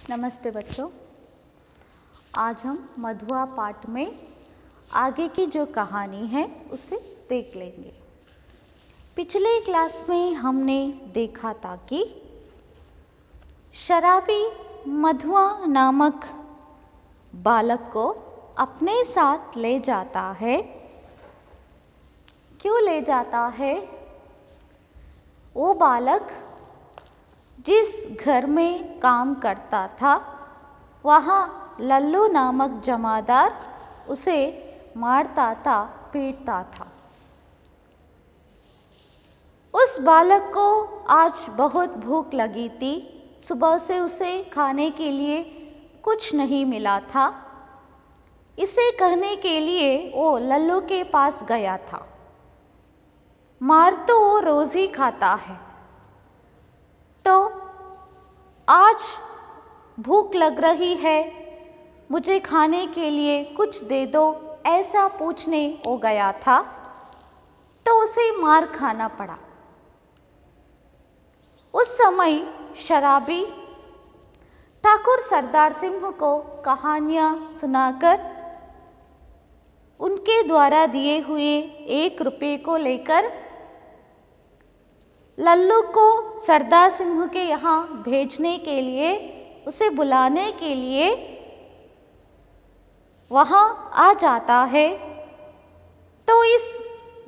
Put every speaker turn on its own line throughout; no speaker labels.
नमस्ते बच्चों। आज हम मधुआ पाठ में आगे की जो कहानी है उसे देख लेंगे। पिछले क्लास में हमने देखा था कि शराबी मधुआ नामक बालक को अपने साथ ले जाता है। क्यों ले जाता है? वो बालक जिस घर में काम करता था वहाँ लल्लू नामक जमादार उसे मारता था, पीटता था। उस बालक को आज बहुत भूख लगी थी। सुबह से उसे खाने के लिए कुछ नहीं मिला था। इसे कहने के लिए वो लल्लू के पास गया था। मार तो वो रोज ही खाता है, तो आज भूख लग रही है, मुझे खाने के लिए कुछ दे दो, ऐसा पूछने वो गया था, तो उसे मार खाना पड़ा। उस समय शराबी ठाकुर सरदार सिंह को कहानियाँ सुनाकर उनके द्वारा दिए हुए 1 रुपये को लेकर लल्लू को सरदार सिंह के यहाँ भेजने के लिए, उसे बुलाने के लिए वहाँ आ जाता है। तो इस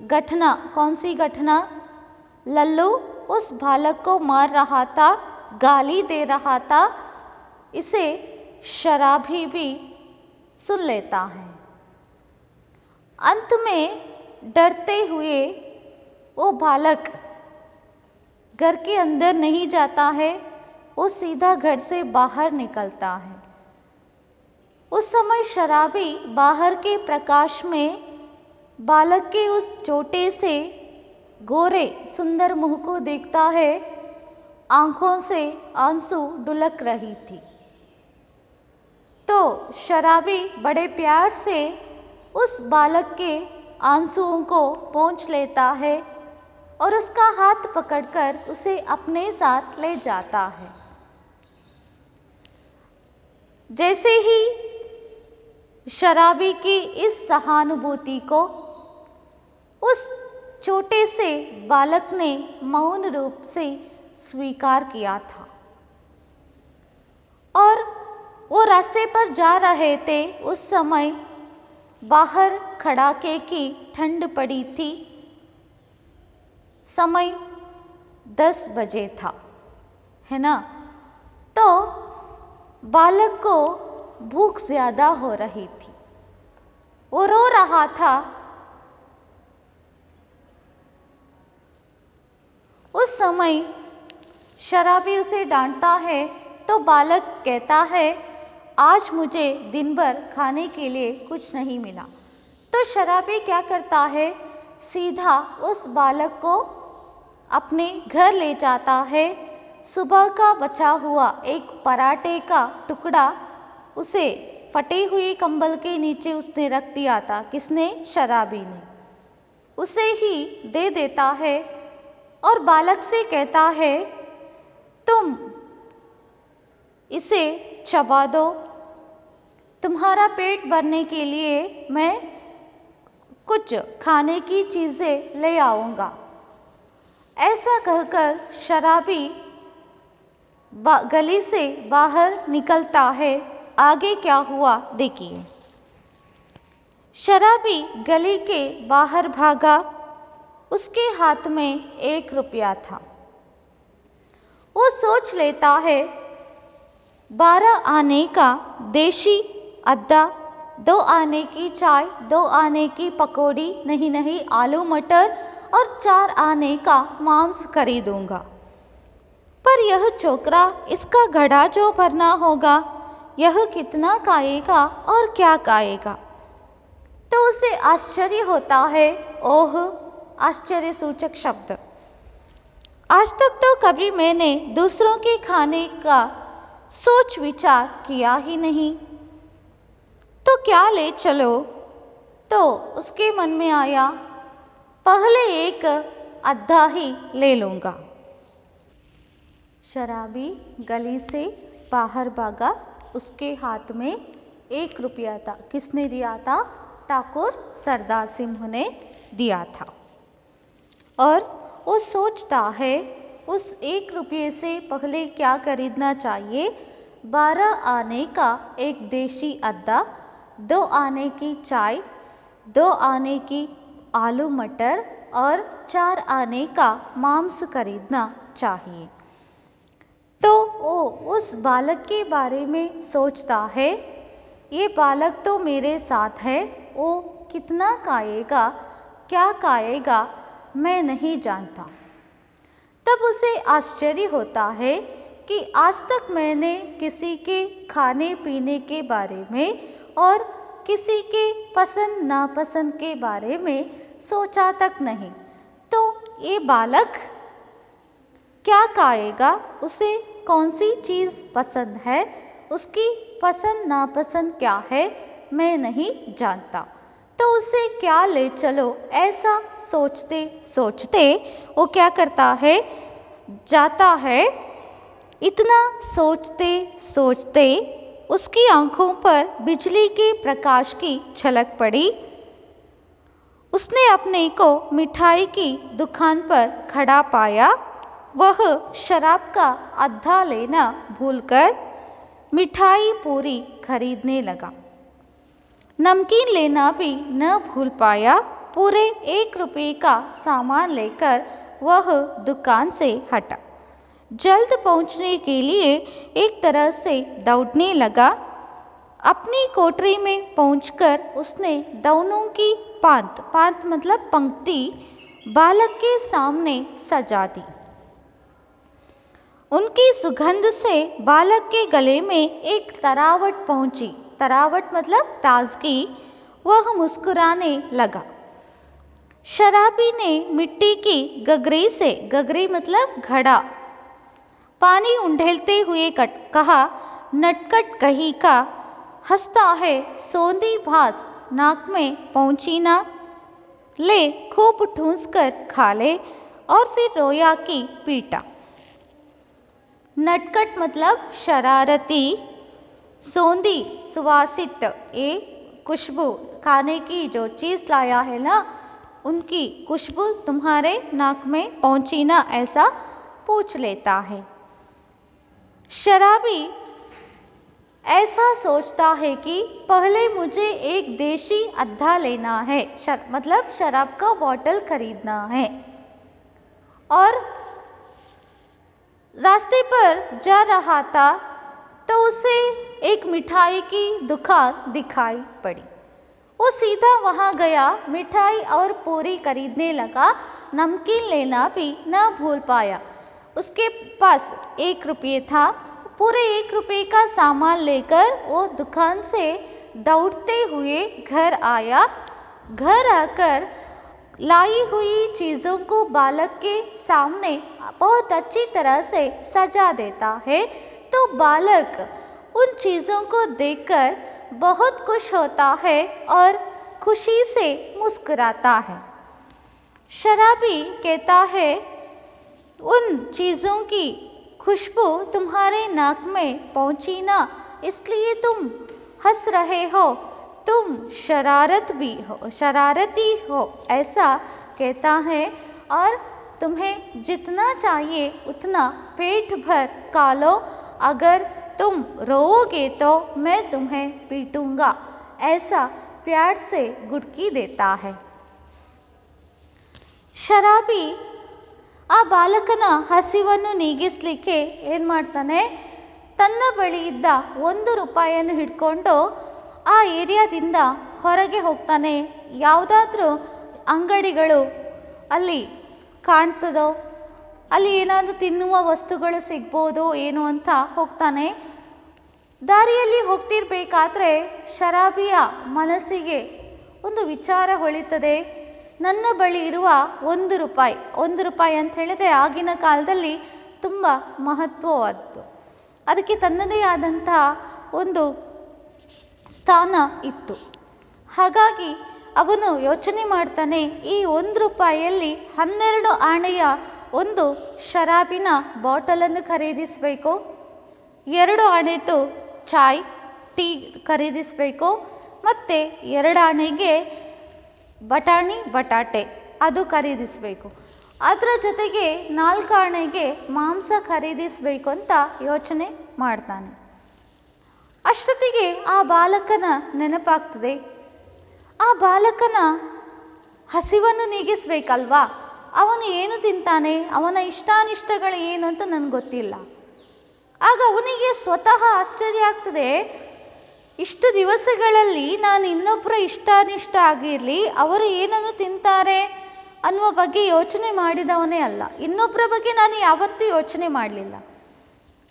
घटना, कौन सी घटना? लल्लू उस बालक को मार रहा था, गाली दे रहा था, इसे शराबी भी सुन लेता है। अंत में डरते हुए वो बालक घर के अंदर नहीं जाता है, वो सीधा घर से बाहर निकलता है। उस समय शराबी बाहर के प्रकाश में बालक के उस छोटे से गोरे सुंदर मुंह को देखता है। आंखों से आंसू ढुलक रही थी। तो शराबी बड़े प्यार से उस बालक के आंसुओं को पोंछ लेता है और उसका हाथ पकड़कर उसे अपने साथ ले जाता है। जैसे ही शराबी की इस सहानुभूति को उस छोटे से बालक ने मौन रूप से स्वीकार किया था और वो रास्ते पर जा रहे थे। उस समय बाहर कड़ाके की ठंड पड़ी थी। समय 10 बजे था, है ना? तो बालक को भूख ज़्यादा हो रही थी, वो रो रहा था। उस समय शराबी उसे डांटता है, तो बालक कहता है, आज मुझे दिन भर खाने के लिए कुछ नहीं मिला। तो शराबी क्या करता है, सीधा उस बालक को अपने घर ले जाता है। सुबह का बचा हुआ एक पराठे का टुकड़ा उसे फटे हुए कंबल के नीचे उसने रख दिया था। किसने? शराबी ने। उसे ही दे देता है और बालक से कहता है, तुम इसे चबा दो, तुम्हारा पेट भरने के लिए मैं कुछ खाने की चीज़ें ले आऊँगा। ऐसा कहकर शराबी गली से बाहर निकलता है। आगे क्या हुआ देखिए। शराबी गली के बाहर भागा। उसके हाथ में 1 रुपया था। वो सोच लेता है, 12 आने का देशी अद्दा, 2 आने की चाय, 2 आने की पकौड़ी, नहीं आलू मटर और 4 आने का मांस खरीदूंगा। पर यह छोकरा, इसका घड़ा जो भरना होगा, यह कितना खाएगा और क्या खाएगा? तो उसे आश्चर्य होता है। ओह, आश्चर्य सूचक शब्द। आज तक तो कभी मैंने दूसरों के खाने का सोच विचार किया ही नहीं, तो क्या ले चलो? तो उसके मन में आया, पहले एक अद्धा ही ले लूँगा। शराबी गली से बाहर भागा, उसके हाथ में 1 रुपया था। किसने दिया था? ठाकुर सरदार सिंह ने दिया था। और वो सोचता है उस 1 रुपये से पहले क्या खरीदना चाहिए? 12 आने का एक देशी अद्दा, 2 आने की चाय, 2 आने की आलू मटर और 4 आने का मांस खरीदना चाहिए। तो वो उस बालक के बारे में सोचता है, ये बालक तो मेरे साथ है, वो कितना खाएगा, क्या खाएगा, मैं नहीं जानता। तब उसे आश्चर्य होता है कि आज तक मैंने किसी के खाने पीने के बारे में और किसी के पसंद नापसंद के बारे में सोचा तक नहीं। तो ये बालक क्या खाएगा, उसे कौन सी चीज़ पसंद है, उसकी पसंद नापसंद क्या है, मैं नहीं जानता। तो उसे क्या ले चलो, ऐसा सोचते सोचते वो क्या करता है, जाता है। इतना सोचते सोचते उसकी आंखों पर बिजली के प्रकाश की झलक पड़ी। उसने अपने को मिठाई की दुकान पर खड़ा पाया। वह शराब का अद्धा लेना भूलकर मिठाई पूरी खरीदने लगा। नमकीन लेना भी न भूल पाया। पूरे 1 रुपये का सामान लेकर वह दुकान से हटा। जल्द पहुंचने के लिए एक तरह से दौड़ने लगा। अपनी कोठरी में पहुंचकर उसने दोनों की पांत मतलब पंक्ति बालक के सामने सजा दी। उनकी सुगंध से बालक के गले में एक तरावट पहुंची। तरावट मतलब ताजगी। वह मुस्कुराने लगा। शराबी ने मिट्टी की गगरी से, गगरी मतलब घड़ा, पानी उंडेलते हुए कहा, नटखट कहीं का, हंसता है सौंधी भास नाक में पहुंची ना, ले खूब ठूंस कर खा ले। और फिर रोया कि पीटा। नटखट मतलब शरारती, सौंधी सुवासित, ये खुशबू, खाने की जो चीज़ लाया है ना, उनकी खुशबू तुम्हारे नाक में पहुंची ना, ऐसा पूछ लेता है। शराबी ऐसा सोचता है कि पहले मुझे एक देशी अद्धा लेना है, मतलब शराब का बॉटल खरीदना है। और रास्ते पर जा रहा था तो उसे एक मिठाई की दुकान दिखाई पड़ी। वो सीधा वहाँ गया, मिठाई और पूरी खरीदने लगा। नमकीन लेना भी न भूल पाया। उसके पास 1 रुपये था। पूरे 1 रुपये का सामान लेकर वो दुकान से दौड़ते हुए घर आया। घर आकर लाई हुई चीज़ों को बालक के सामने बहुत अच्छी तरह से सजा देता है। तो बालक उन चीज़ों को देखकर बहुत खुश होता है और खुशी से मुस्कुराता है। शराबी कहता है, उन चीज़ों की खुशबू तुम्हारे नाक में पहुंची ना, इसलिए तुम हंस रहे हो, तुम शरारती हो, ऐसा कहता है। और तुम्हें जितना चाहिए उतना पेट भर खा लो, अगर तुम रोओगे तो मैं तुम्हें पीटूंगा, ऐसा प्यार से गुटकी देता है। ಶರಾಬಿ ಆ ಬಾಲಕನ ಹಸಿವನ್ನು ನೀಗಿಸಲಿಕ್ಕೆ ಏನು ಮಾಡ್ತಾನೆ, ತನ್ನ ಬಳಿ ಇದ್ದ 1 ರೂಪಾಯಿಯನ್ನು ಹಿಡ್ಕೊಂಡು ಆ ಏರಿಯಾದಿಂದ ಹೊರಗೆ ಹೋಗ್ತಾನೆ. ಯಾವುದಾದ್ರೂ ಅಂಗಡಿಗಳು ಅಲ್ಲಿ ಕಾಣ್ತದೋ, ಅಲ್ಲಿ ಏನಾದರೂ ತಿನ್ನುವ ವಸ್ತುಗಳು ಸಿಗ್ಬೋದು ಏನು ಅಂತ ಹೋಗ್ತಾನೆ. ದಾರಿಯಲ್ಲಿ ಹೋಗ್ತಿರ್ಬೇಕಾದ್ರೆ ಶರಾಬಿಯ ಮನಸ್ಸಿಗೆ ಒಂದು ವಿಚಾರ ಹೊಳಿತದೆ. ನನ್ನ ಬಳಿ ಇರುವ 1 ರೂಪಾಯಿ, 1 ರೂಪಾಯಿ ಅಂತ ಹೇಳಿದರೆ ಆಗಿನ ಕಾಲದಲ್ಲಿ ತುಂಬ ಮಹತ್ವವಾದ್ದು. ಅದಕ್ಕೆ ತನ್ನದೇ ಆದಂತಹ ಒಂದು ಸ್ಥಾನ ಇತ್ತು. ಹಾಗಾಗಿ ಅವನು ಯೋಚನೆ ಮಾಡ್ತಾನೆ, ಈ 1 ರೂಪಾಯಿಯಲ್ಲಿ 12 ಆಣೆಯ ಒಂದು ಶರಾಬಿನ ಬಾಟಲನ್ನು ಖರೀದಿಸಬೇಕು. 2 ಆಣೆದು ಚಾಯ್ ಟೀ ಖರೀದಿಸಬೇಕು ಮತ್ತು 2 ಆಣೆಗೆ ಬಟಾಟೆ ಅದು ಖರೀದಿಸಬೇಕು. ಅದರ ಜೊತೆಗೆ 4 ಆಣೆಗೆ ಮಾಂಸ ಖರೀದಿಸಬೇಕು ಅಂತ ಯೋಚನೆ ಮಾಡ್ತಾನೆ. ಅಷ್ಟೊತ್ತಿಗೆ ಆ ಬಾಲಕನ ನೆನಪಾಗ್ತದೆ. ಆ ಬಾಲಕನ ಹಸಿವನ್ನು ನೀಗಿಸ್ಬೇಕಲ್ವಾ, ಅವನು ಏನು ತಿಂತಾನೆ, ಅವನ ಇಷ್ಟಾನಿಷ್ಟಗಳು ಏನು ಅಂತ ನನಗೆ ಗೊತ್ತಿಲ್ಲ. ಆಗ ಅವನಿಗೆ ಸ್ವತಃ ಆಶ್ಚರ್ಯ ಆಗ್ತದೆ, ಇಷ್ಟು ದಿವಸಗಳಲ್ಲಿ ನಾನು ಇನ್ನೊಬ್ಬರ ಇಷ್ಟಾನಿಷ್ಟ ಆಗಿರಲಿ, ಅವರು ಏನನ್ನು ತಿಂತಾರೆ ಅನ್ನುವ ಬಗ್ಗೆ ಯೋಚನೆ ಮಾಡಿದವನೇ ಅಲ್ಲ. ಇನ್ನೊಬ್ಬರ ಬಗ್ಗೆ ನಾನು ಯಾವತ್ತೂ ಯೋಚನೆ ಮಾಡಲಿಲ್ಲ.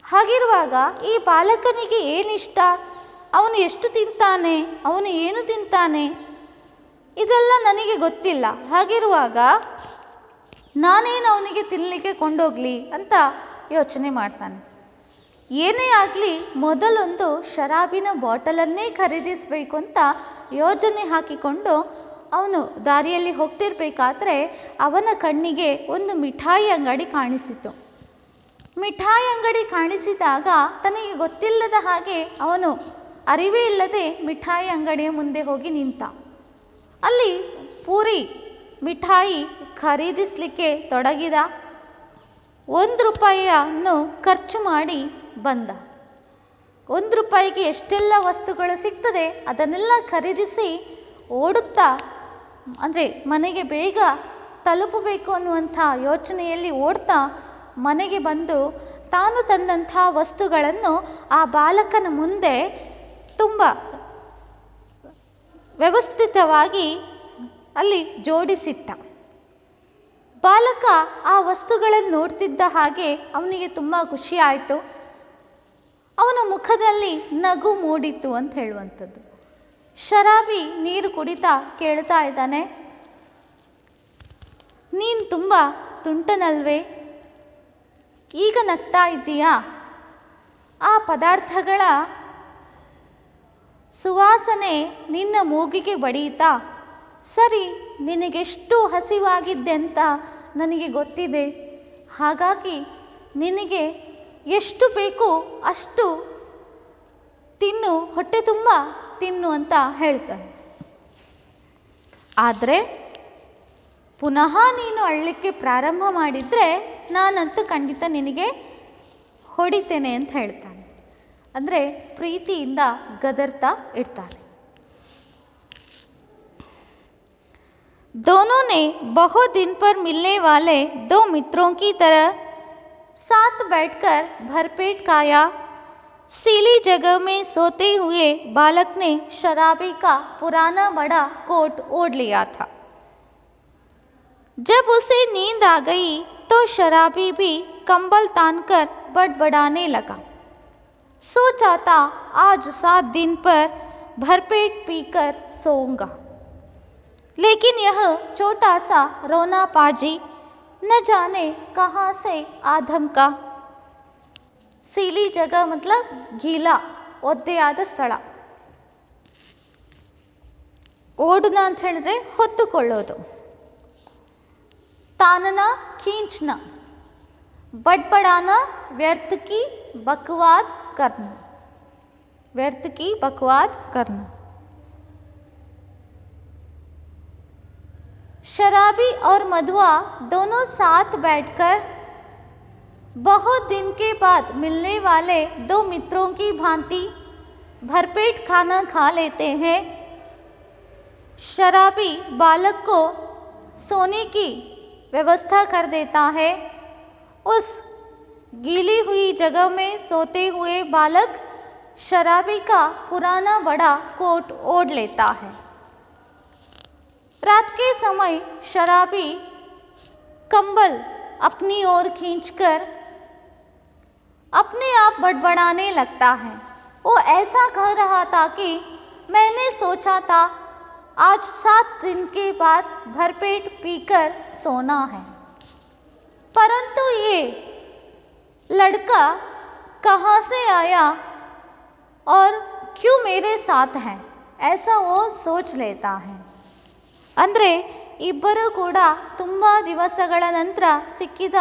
ಹಾಗಿರುವಾಗ ಈ ಬಾಲಕನಿಗೆ ಏನಿಷ್ಟ, ಅವನು ಎಷ್ಟು ತಿಂತಾನೆ, ಅವನು ಏನು ತಿಂತಾನೆ, ಇದೆಲ್ಲ ನನಗೆ ಗೊತ್ತಿಲ್ಲ. ಹಾಗಿರುವಾಗ ನಾನೇನು ಅವನಿಗೆ ತಿನ್ನಲಿಕ್ಕೆ ಕೊಂಡೋಗಲಿ ಅಂತ ಯೋಚನೆ ಮಾಡ್ತಾನೆ. ಏನೇ ಆಗಲಿ ಮೊದಲೊಂದು ಶರಾಬಿನ ಬಾಟಲನ್ನೇ ಖರೀದಿಸಬೇಕು ಅಂತ ಯೋಜನೆ ಹಾಕಿಕೊಂಡು ಅವನು ದಾರಿಯಲ್ಲಿ ಹೋಗ್ತಿರ್ಬೇಕಾದ್ರೆ ಅವನ ಕಣ್ಣಿಗೆ ಒಂದು ಮಿಠಾಯಿ ಅಂಗಡಿ ಕಾಣಿಸಿತು. ಮಿಠಾಯಿ ಅಂಗಡಿ ಕಾಣಿಸಿದಾಗ ತನಗೆ ಗೊತ್ತಿಲ್ಲದ ಹಾಗೆ ಅವನು ಅರಿವೇ ಇಲ್ಲದೆ ಮಿಠಾಯಿ ಅಂಗಡಿಯ ಮುಂದೆ ಹೋಗಿ ನಿಂತ. ಅಲ್ಲಿ ಪೂರಿ ಮಿಠಾಯಿ ಖರೀದಿಸಲಿಕ್ಕೆ ತೊಡಗಿದ. 1 ರೂಪಾಯಿಯನ್ನು ಖರ್ಚು ಮಾಡಿ ಬಂದ. 1 ರೂಪಾಯಿಗೆ ಎಷ್ಟೆಲ್ಲ ವಸ್ತುಗಳು ಸಿಗ್ತದೆ ಅದನ್ನೆಲ್ಲ ಖರೀದಿಸಿ ಓಡುತ್ತಾ, ಅಂದರೆ ಮನೆಗೆ ಬೇಗ ತಲುಪಬೇಕು ಅನ್ನುವಂಥ ಯೋಚನೆಯಲ್ಲಿ ಓಡ್ತಾ ಮನೆಗೆ ಬಂದು ತಾನು ತಂದಂಥ ವಸ್ತುಗಳನ್ನು ಆ ಬಾಲಕನ ಮುಂದೆ ತುಂಬ ವ್ಯವಸ್ಥಿತವಾಗಿ ಅಲ್ಲಿ ಜೋಡಿಸಿಟ್ಟ. ಬಾಲಕ ಆ ವಸ್ತುಗಳನ್ನು ನೋಡ್ತಿದ್ದ ಹಾಗೆ ಅವನಿಗೆ ತುಂಬ ಖುಷಿ ಆಯಿತು. ಅವನ ಮುಖದಲ್ಲಿ ನಗು ಮೂಡಿತು ಅಂತ ಹೇಳುವಂಥದ್ದು. ಶರಾಬಿ ನೀರು ಕುಡಿತಾ ಕೇಳ್ತಾ ಇದ್ದಾನೆ, ನೀನು ತುಂಬ ತುಂಟನಲ್ವೇ, ಈಗ ನಗ್ತಾ ಇದ್ದೀಯಾ? ಆ ಪದಾರ್ಥಗಳ ಸುವಾಸನೆ ನಿನ್ನ ಮೂಗಿಗೆ ಬಡಿಯುತ್ತಾ? ಸರಿ, ನಿನಗೆಷ್ಟು ಹಸಿವಾಗಿದ್ದೆ ಅಂತ ನನಗೆ ಗೊತ್ತಿದೆ. ಹಾಗಾಗಿ ನಿನಗೆ ಎಷ್ಟು ಬೇಕು ಅಷ್ಟು ತಿನ್ನು, ಹೊಟ್ಟೆ ತುಂಬ ತಿನ್ನು ಅಂತ ಹೇಳ್ತಾನೆ. ಆದರೆ ಪುನಃ ನೀನು ಅಳಲಿಕ್ಕೆ ಪ್ರಾರಂಭ ಮಾಡಿದರೆ ನಾನಂತೂ ಖಂಡಿತ ನಿನಗೆ ಹೊಡಿತೇನೆ ಅಂತ ಹೇಳ್ತಾನೆ. ಅಂದರೆ ಪ್ರೀತಿಯಿಂದ ಗದರ್ತಾ ಇರ್ತಾನೆ. दोनों ने बहुत दिन पर मिलने वाले 2 मित्रों की तरह साथ बैठकर भरपेट खाया। सीली जगह में सोते हुए बालक ने शराबी का पुराना बड़ा कोट ओढ़ लिया था। जब उसे नींद आ गई तो शराबी भी कंबल तानकर बड़बड़ाने लगा। सोचा था आज 7 दिन पर भरपेट पीकर सोऊंगा, लेकिन यह छोटा सा रोना पाजी न जाने कहाँ से आधम का। सीली जगह मतलब गीला ಒದ್ದೆಯಾದ ಸ್ಥಳ. ಓಡುನ ಅಂತ ಹೇಳಿದ್ರೆ ಹೊತ್ತುಕೊಳ್ಳೋದು. ತಾನನ ಖೀಂಚ್ನ, ಬಡ್ಬಡಾನ ವ್ಯರ್ಥ ಕಿ ಬಕವಾದ್ ಕರ್ನ, व्यर्थ की बकवाद करना। शराबी और मधुआ दोनों साथ बैठकर बहुत दिन के बाद मिलने वाले 2 मित्रों की भांति भरपेट खाना खा लेते हैं। शराबी बालक को सोने की व्यवस्था कर देता है। उस गीली हुई जगह में सोते हुए बालक शराबी का पुराना बड़ा कोट ओढ़ लेता है। रात के समय शराबी कंबल अपनी ओर खींचकर अपने आप बड़बड़ाने लगता है। वो ऐसा कह रहा था कि मैंने सोचा था आज 7 दिन के बाद भरपेट पीकर सोना है, परंतु ये लड़का कहाँ से आया और क्यों मेरे साथ है, ऐसा वो सोच लेता है। ಅಂದರೆ ಇಬ್ಬರೂ ಕೂಡ ತುಂಬ ದಿವಸಗಳ ನಂತರ ಸಿಕ್ಕಿದ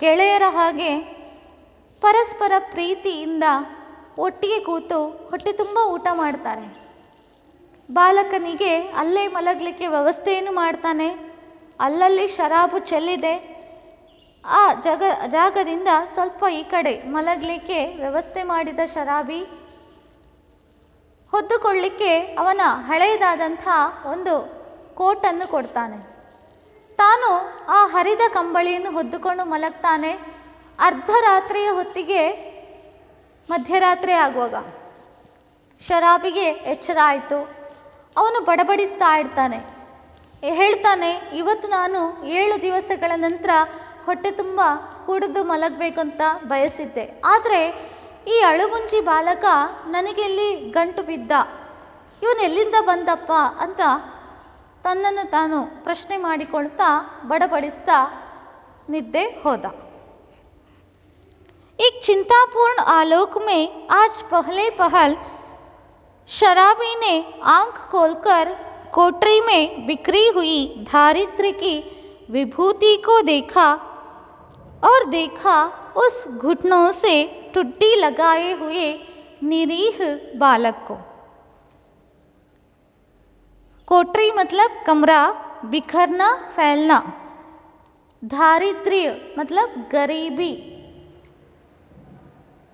ಗೆಳೆಯರ ಹಾಗೆ ಪರಸ್ಪರ ಪ್ರೀತಿಯಿಂದ ಒಟ್ಟಿಗೆ ಕೂತು ಹೊಟ್ಟೆ ತುಂಬ ಊಟ ಮಾಡ್ತಾರೆ. ಬಾಲಕನಿಗೆ ಅಲ್ಲೇ ಮಲಗಲಿಕ್ಕೆ ವ್ಯವಸ್ಥೆಯನ್ನು ಮಾಡ್ತಾನೆ. ಅಲ್ಲಲ್ಲಿ ಶರಾಬು ಚೆಲ್ಲಿದೆ. ಆ ಜಾಗದಿಂದ ಸ್ವಲ್ಪ ಈ ಕಡೆ ಮಲಗಲಿಕ್ಕೆ ವ್ಯವಸ್ಥೆ ಮಾಡಿದ ಶರಾಬಿ ಹೊದ್ದುಕೊಳ್ಳಿಕ್ಕೆ ಅವನ ಹಳೆಯದಾದಂಥ ಒಂದು ಕೋಟನ್ನು ಕೊಡ್ತಾನೆ. ತಾನು ಆ ಹರಿದ ಕಂಬಳಿಯನ್ನು ಹೊದ್ದುಕೊಂಡು ಮಲಗ್ತಾನೆ. ಅರ್ಧರಾತ್ರಿಯ ಹೊತ್ತಿಗೆ, ಮಧ್ಯರಾತ್ರಿ ಆಗುವಾಗ ಶರಾಬಿಗೆ ಎಚ್ಚರ ಆಯಿತು. ಅವನು ಬಡಬಡಿಸ್ತಾ ಇರ್ತಾನೆ. ಹೇಳ್ತಾನೆ, ಇವತ್ತು ನಾನು 7 ದಿವಸಗಳ ನಂತರ ಹೊಟ್ಟೆ ತುಂಬ ಕುಡಿದು ಮಲಗಬೇಕಂತ ಬಯಸಿದ್ದೆ. ಆದರೆ ಈ ಅಳುಮುಂಜಿ ಬಾಲಕ ನನಗೆಲ್ಲಿ ಗಂಟು ಬಿದ್ದ, ಇವನೆಲ್ಲಿಂದ ಬಂದಪ್ಪ ಅಂತ ತನ್ನನ್ನು ತಾನು ಪ್ರಶ್ನೆ ಮಾಡಿಕೊಳ್ತಾ ಬಡಬಡಿಸ್ತಾ ನಿದ್ದೆ ಹೋದ. एक चिंतापूर्ण आलोक में आज पहले पहल शराबी ने आंख खोलकर कोठरी में बिखरी हुई धारित्री की विभूति को देखा और देखा उस घुटनों से टुड्डी लगाए हुए निरीह बालक को। कोठरी मतलब कमरा, बिखरना, फैलना। धारित्री मतलब गरीबी।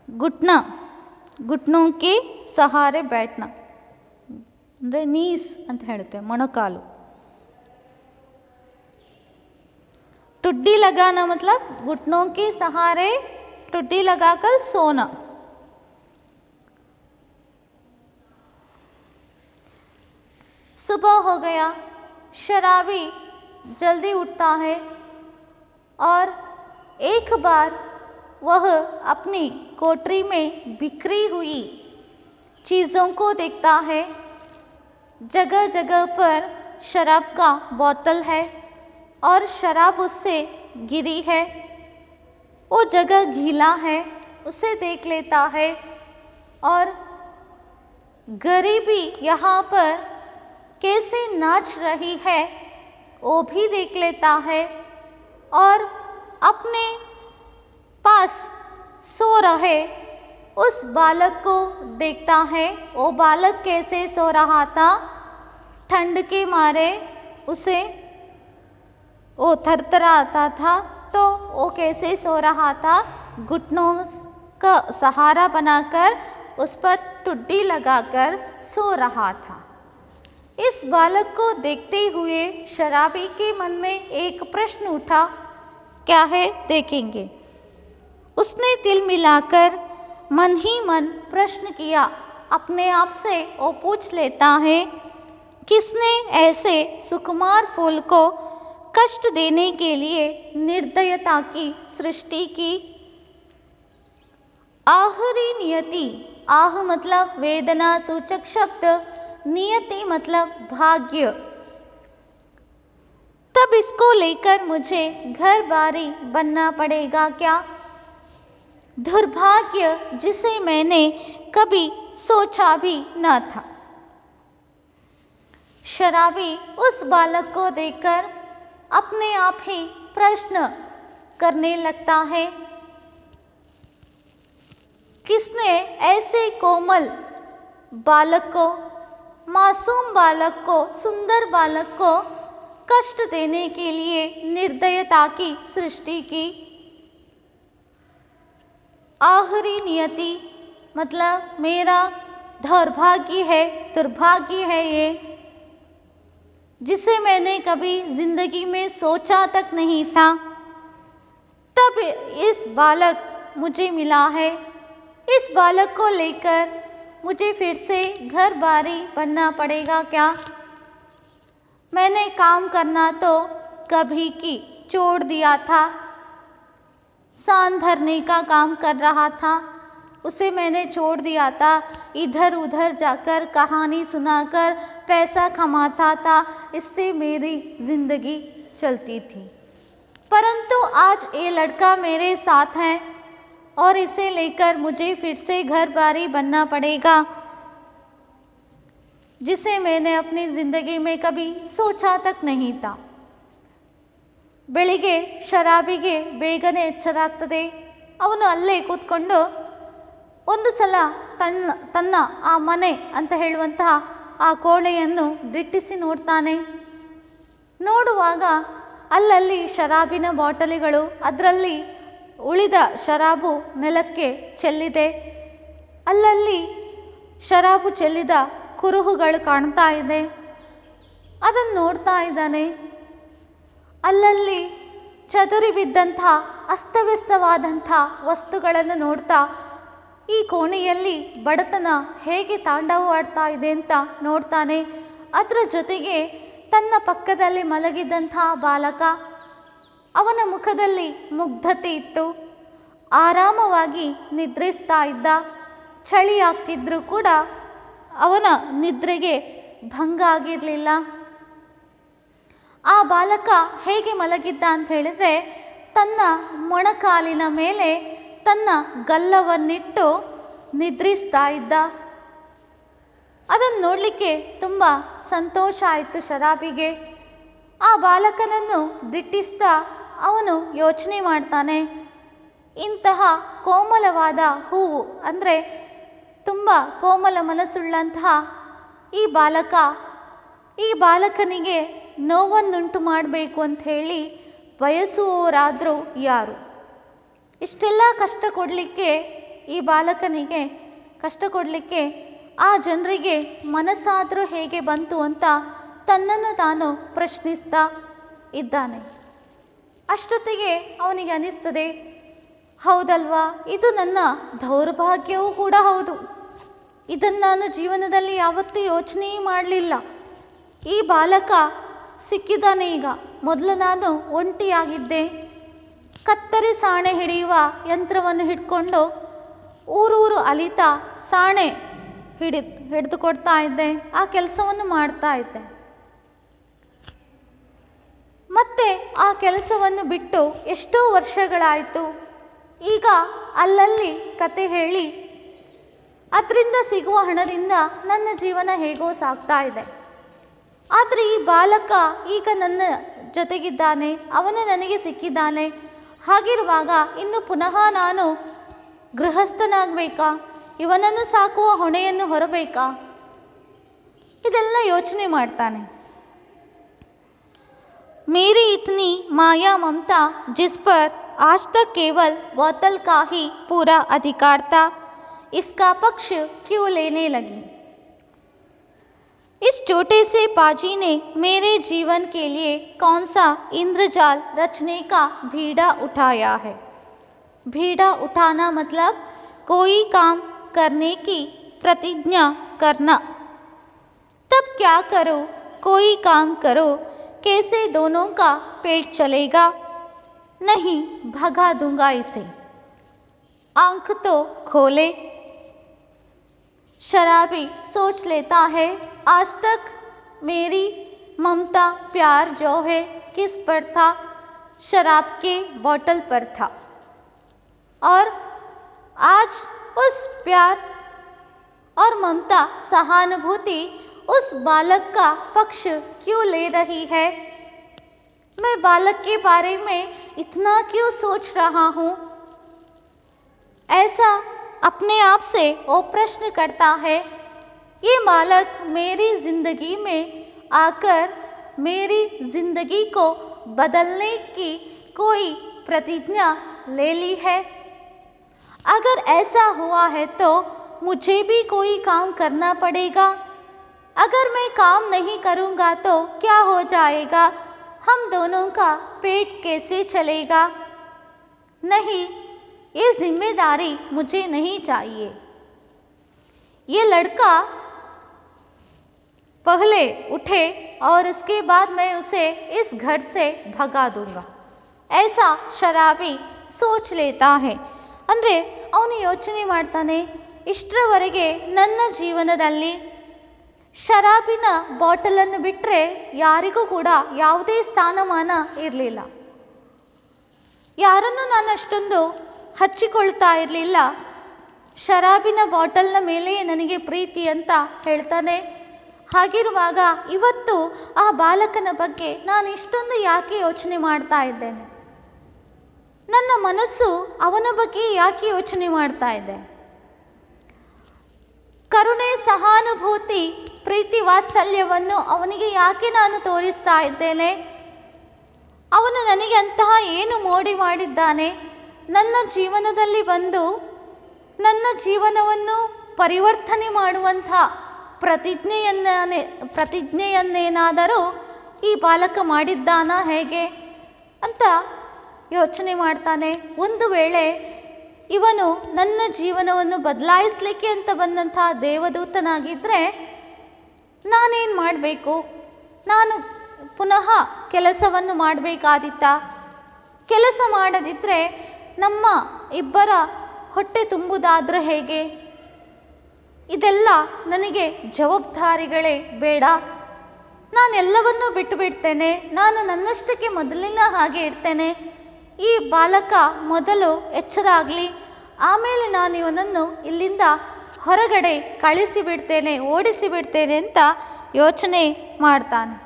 घुटना, घुटनों के सहारे बैठना ಅಂದರೆ ನೀಸ್ ಅಂತ ಹೇಳುತ್ತೆ, ಮೊಣಕಾಲು. टुड्डी लगाना मतलब घुटनों के सहारे टुड्डी लगाकर सोना. सुबह हो गया. शराबी जल्दी उठता है और एक बार वह अपनी कोठरी में बिखरी हुई चीज़ों को देखता है. जगह जगह पर शराब का बोतल है और शराब उससे गिरी है. वो जगह गीला है, उसे देख लेता है. और गरीबी यहाँ पर कैसे नाच रही है वो भी देख लेता है. और अपने पास सो रहे उस बालक को देखता है. वो बालक कैसे सो रहा था, ठंड के मारे उसे वो थरथराता था, तो वो कैसे सो रहा था, घुटनों का सहारा बनाकर उस पर टुड्डी लगाकर सो रहा था. इस बालक को देखते हुए शराबी के मन में एक प्रश्न उठा. क्या है, देखेंगे. उसने दिल मिलाकर मन ही मन प्रश्न किया. अपने आप से वो पूछ लेता है, किसने ऐसे सुकुमार फूल को कष्ट देने के लिए निर्दयता की सृष्टि की. आहरी नियति, आह मतलब वेदना सूचक शब्द, नियति मतलब भाग्य. तब इसको लेकर मुझे घर बारी बनना पड़ेगा क्या. दुर्भाग्य जिसे मैंने कभी सोचा भी न था. शराबी उस बालक को देखकर अपने आप ही प्रश्न करने लगता है, किसने ऐसे कोमल बालक को, मासूम बालक को, सुंदर बालक को कष्ट देने के लिए निर्दयता की सृष्टि की. आहरी नियति मतलब मेरा दुर्भाग्य है, दुर्भाग्य है ये, जिसे मैंने कभी जिंदगी में सोचा तक नहीं था. तब इस बालक मुझे मिला है. इस बालक को लेकर मुझे फिर से घर बारी बनना पड़ेगा क्या. मैंने काम करना तो कभी की छोड़ दिया था. सान धरने का काम कर रहा था, उसे मैंने छोड़ दिया था. इधर उधर जाकर कहानी सुनाकर पैसा कमाता था, इससे मेरी ज़िंदगी चलती थी. परंतु आज ये लड़का मेरे साथ है और इसे लेकर मुझे फिर से घर बारी बनना पड़ेगा, जिसे मैंने अपनी ज़िंदगी में कभी सोचा तक नहीं था. ಬೆಳಿಗ್ಗೆ ಶರಾಬಿಗೆ ಬೇಗನೆ ಎಚ್ಚರಾಗ್ತದೆ. ಅವನು ಅಲ್ಲೇ ಕೂತ್ಕೊಂಡು ಒಂದು ಸಲ ತನ್ನ ಆ ಮನೆ ಅಂತ ಹೇಳುವಂತಹ ಆ ಕೋಣೆಯನ್ನು ದಿಟ್ಟಿಸಿ ನೋಡ್ತಾನೆ. ನೋಡುವಾಗ ಅಲ್ಲಲ್ಲಿ ಶರಾಬಿನ ಬಾಟಲಿಗಳು, ಅದರಲ್ಲಿ ಉಳಿದ ಶರಾಬು ನೆಲಕ್ಕೆ ಚೆಲ್ಲಿದೆ. ಅಲ್ಲಲ್ಲಿ ಶರಾಬು ಚೆಲ್ಲಿದ ಕುರುಹುಗಳು ಕಾಣ್ತಾ ಇದೆ. ಅದನ್ನು ನೋಡ್ತಾ ಇದ್ದಾನೆ. ಅಲ್ಲಲ್ಲಿ ಚದುರಿ ಬಿದ್ದಂಥ ಅಸ್ತವ್ಯಸ್ತವಾದಂಥ ವಸ್ತುಗಳನ್ನು ನೋಡ್ತಾ ಈ ಕೋಣೆಯಲ್ಲಿ ಬಡತನ ಹೇಗೆ ತಾಂಡವವಾಡ್ತಾ ಇದೆ ಅಂತ ನೋಡ್ತಾನೆ. ಅದರ ಜೊತೆಗೆ ತನ್ನ ಪಕ್ಕದಲ್ಲಿ ಮಲಗಿದ್ದಂಥ ಬಾಲಕ, ಅವನ ಮುಖದಲ್ಲಿ ಮುಗ್ಧತೆ ಇತ್ತು. ಆರಾಮವಾಗಿ ನಿದ್ರಿಸ್ತಾ ಇದ್ದ. ಚಳಿ ಆಗ್ತಿದ್ರೂ ಕೂಡ ಅವನ ನಿದ್ರೆಗೆ ಭಂಗ ಆಗಿರಲಿಲ್ಲ. ಆ ಬಾಲಕ ಹೇಗೆ ಮಲಗಿದ್ದ ಅಂತ ಹೇಳಿದರೆ, ತನ್ನ ಮೊಣಕಾಲಿನ ಮೇಲೆ ತನ್ನ ಗಲ್ಲವನ್ನಿಟ್ಟು ನಿದ್ರಿಸ್ತಾ ಇದ್ದ. ಅದನ್ನು ನೋಡಲಿಕ್ಕೆ ತುಂಬ ಸಂತೋಷ ಆಯಿತು ಶರಾಬಿಗೆ. ಆ ಬಾಲಕನನ್ನು ದಿಟ್ಟಿಸ್ತಾ ಅವನು ಯೋಚನೆ ಮಾಡ್ತಾನೆ, ಇಂತಹ ಕೋಮಲವಾದ ಹೂವು ಅಂದರೆ ತುಂಬ ಕೋಮಲ ಮನಸ್ಸುಳ್ಳಂತಹ ಈ ಬಾಲಕನಿಗೆ ನೋವನ್ನುಂಟು ಮಾಡಬೇಕು ಅಂತ ಹೇಳಿ ಬಯಸುವವರಾದರೂ ಯಾರು? ಇಷ್ಟೆಲ್ಲ ಕಷ್ಟ ಕೊಡಲಿಕ್ಕೆ, ಈ ಬಾಲಕನಿಗೆ ಕಷ್ಟ ಕೊಡಲಿಕ್ಕೆ ಆ ಜನರಿಗೆ ಮನಸ್ಸಾದರೂ ಹೇಗೆ ಬಂತು ಅಂತ ತನ್ನನ್ನು ತಾನು ಪ್ರಶ್ನಿಸ್ತಾ ಇದ್ದಾನೆ. ಅಷ್ಟೊತ್ತಿಗೆ ಅವನಿಗೆ ಅನಿಸ್ತದೆ, ಹೌದಲ್ವಾ, ಇದು ನನ್ನ ದೌರ್ಭಾಗ್ಯವೂ ಕೂಡ ಹೌದು. ಇದನ್ನು ನಾನು ಜೀವನದಲ್ಲಿ ಯಾವತ್ತೂ ಯೋಚನೆ ಮಾಡಲಿಲ್ಲ. ಈ ಬಾಲಕ ಸಿಕ್ಕಿದ್ದಾನೆ ಈಗ. ಮೊದಲು ನಾನು ಒಂಟಿಯಾಗಿದ್ದೆ. ಕತ್ತರಿ ಸಾಣೆ ಹಿಡಿಯುವ ಯಂತ್ರವನ್ನು ಹಿಡ್ಕೊಂಡು ಊರೂರು ಅಲಿತಾ ಸಾಣೆ ಹಿಡಿದು ಕೊಡ್ತಾ ಇದ್ದೆ. ಆ ಕೆಲಸವನ್ನು ಮಾಡ್ತಾ ಇದ್ದೆ. ಮತ್ತೆ ಆ ಕೆಲಸವನ್ನು ಬಿಟ್ಟು ಎಷ್ಟೋ ವರ್ಷಗಳಾಯಿತು. ಈಗ ಅಲ್ಲಲ್ಲಿ ಕತೆ ಹೇಳಿ ಅದರಿಂದ ಸಿಗುವ ಹಣದಿಂದ ನನ್ನ ಜೀವನ ಹೇಗೋ ಸಾಗ್ತಾ ಇದೆ. ಆದರೆ ಈ ಬಾಲಕ ಈಗ ನನ್ನ ಜೊತೆಗಿದ್ದಾನೆ, ಅವನು ನನಗೆ ಸಿಕ್ಕಿದ್ದಾನೆ. ಹಾಗಿರುವಾಗ ಇನ್ನು ಪುನಃ ನಾನು ಗೃಹಸ್ಥನಾಗಬೇಕಾ? ಇವನನ್ನು ಸಾಕುವ ಹೊಣೆಯನ್ನು ಹೊರಬೇಕಾ? ಇದೆಲ್ಲ ಯೋಚನೆ ಮಾಡ್ತಾನೆ. मेरी इतनी माया ममता जिस पर आज तक केवल बोतल का ही पूरा अधिकार था, इसका पक्ष क्यों लेने लगी? इस छोटे से पाजी ने मेरे जीवन के लिए कौन सा इंद्रजाल रचने का बीड़ा उठाया है? बीड़ा उठाना मतलब कोई काम करने की प्रतिज्ञा करना। तब क्या करो, कोई काम करो, कैसे दोनों का पेट चलेगा? नहीं, भगा दूंगा इसे। आंख तो खोले। शराबी सोच लेता है, आज तक मेरी ममता प्यार जो है किस पर था? शराब के बोतल पर था। और आज उस प्यार और ममता सहानुभूति उस बालक का पक्ष क्यों ले रही है? मैं बालक के बारे में इतना क्यों सोच रहा हूँ? ऐसा अपने आप से वो प्रश्न करता है। ये बालक मेरी जिंदगी में आकर मेरी जिंदगी को बदलने की कोई प्रतिज्ञा ले ली है? अगर ऐसा हुआ है तो मुझे भी कोई काम करना पड़ेगा। अगर मैं काम नहीं करूँगा तो क्या हो जाएगा? हम दोनों का पेट कैसे चलेगा? नहीं, ये जिम्मेदारी मुझे नहीं चाहिए। ये लड़का पहले उठे और उसके बाद मैं उसे इस घर से भगा दूंगा, ऐसा शराबी सोच लेता है. ಅಂದರೆ ಅವನು ಯೋಚನೆ ಮಾಡ್ತಾನೆ, ಇಷ್ಟರವರೆಗೆ ನನ್ನ ಜೀವನದಲ್ಲಿ ಶರಾಬಿನ ಬಾಟಲನ್ನು ಬಿಟ್ಟರೆ ಯಾರಿಗೂ ಕೂಡ ಯಾವುದೇ ಸ್ಥಾನಮಾನ ಇರಲಿಲ್ಲ. ಯಾರನ್ನು ನಾನು ಅಷ್ಟೊಂದು ಹಚ್ಚಿಕೊಳ್ತಾ ಇರಲಿಲ್ಲ. ಶರಾಬಿನ ಬಾಟಲ್ನ ಮೇಲೆ ನನಗೆ ಪ್ರೀತಿ ಅಂತ ಹೇಳ್ತಾನೆ. ಹಾಗಿರುವಾಗ ಇವತ್ತು ಆ ಬಾಲಕನ ಬಗ್ಗೆ ನಾನು ಇಷ್ಟೊಂದು ಯಾಕೆ ಯೋಚನೆ ಮಾಡ್ತಾ ಇದ್ದೇನೆ? ನನ್ನ ಮನಸ್ಸು ಅವನ ಬಗ್ಗೆ ಯಾಕೆ ಯೋಚನೆ ಮಾಡ್ತಾ ಇದೆ? ಕರುಣೆ, ಸಹಾನುಭೂತಿ, ಪ್ರೀತಿ, ವಾತ್ಸಲ್ಯವನ್ನು ಅವನಿಗೆ ಯಾಕೆ ನಾನು ತೋರಿಸ್ತಾ ಇದ್ದೇನೆ? ಅವನು ನನಗೆ ಅಂತಹ ಏನು ಮೋಡಿ ಮಾಡಿದ್ದಾನೆ? ನನ್ನ ಜೀವನದಲ್ಲಿ ಬಂದು ನನ್ನ ಜೀವನವನ್ನು ಪರಿವರ್ತನೆ ಮಾಡುವಂಥ ಪ್ರತಿಜ್ಞೆಯನ್ನೇನಾದರೂ ಈ ಬಾಲಕ ಮಾಡಿದ್ದಾನ ಹೇಗೆ ಅಂತ ಯೋಚನೆ ಮಾಡ್ತಾನೆ. ಒಂದು ವೇಳೆ ಇವನು ನನ್ನ ಜೀವನವನ್ನು ಬದಲಾಯಿಸಲಿಕ್ಕೆ ಅಂತ ಬಂದಂಥ ದೇವದೂತನಾಗಿದ್ದರೆ ನಾನೇನು ಮಾಡಬೇಕು? ನಾನು ಪುನಃ ಕೆಲಸವನ್ನು ಮಾಡಬೇಕಾದಿತ್ತಾ? ಕೆಲಸ ಮಾಡದಿದ್ದರೆ ನಮ್ಮ ಇಬ್ಬರ ಹೊಟ್ಟೆ ತುಂಬುವುದಾದರೆ ಹೇಗೆ? ಇದೆಲ್ಲ ನನಗೆ ಜವಾಬ್ದಾರಿಗಳೇ ಬೇಡ. ನಾನೆಲ್ಲವನ್ನೂ ಬಿಟ್ಟು ಬಿಡ್ತೇನೆ. ನಾನು ನನ್ನಷ್ಟಕ್ಕೆ ಮೊದಲಿನ ಹಾಗೆ ಇರ್ತೇನೆ. ಈ ಬಾಲಕ ಮೊದಲು ಎಚ್ಚರ ಆಗಲಿ, ಆಮೇಲೆ ನಾನು ಇವನನ್ನು ಇಲ್ಲಿಂದ ಹೊರಗಡೆ ಕಳಿಸಿಬಿಡ್ತೇನೆ, ಓಡಿಸಿಬಿಡ್ತೇನೆ ಅಂತ ಯೋಚನೆ ಮಾಡ್ತಾನೆ.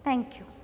Thank you.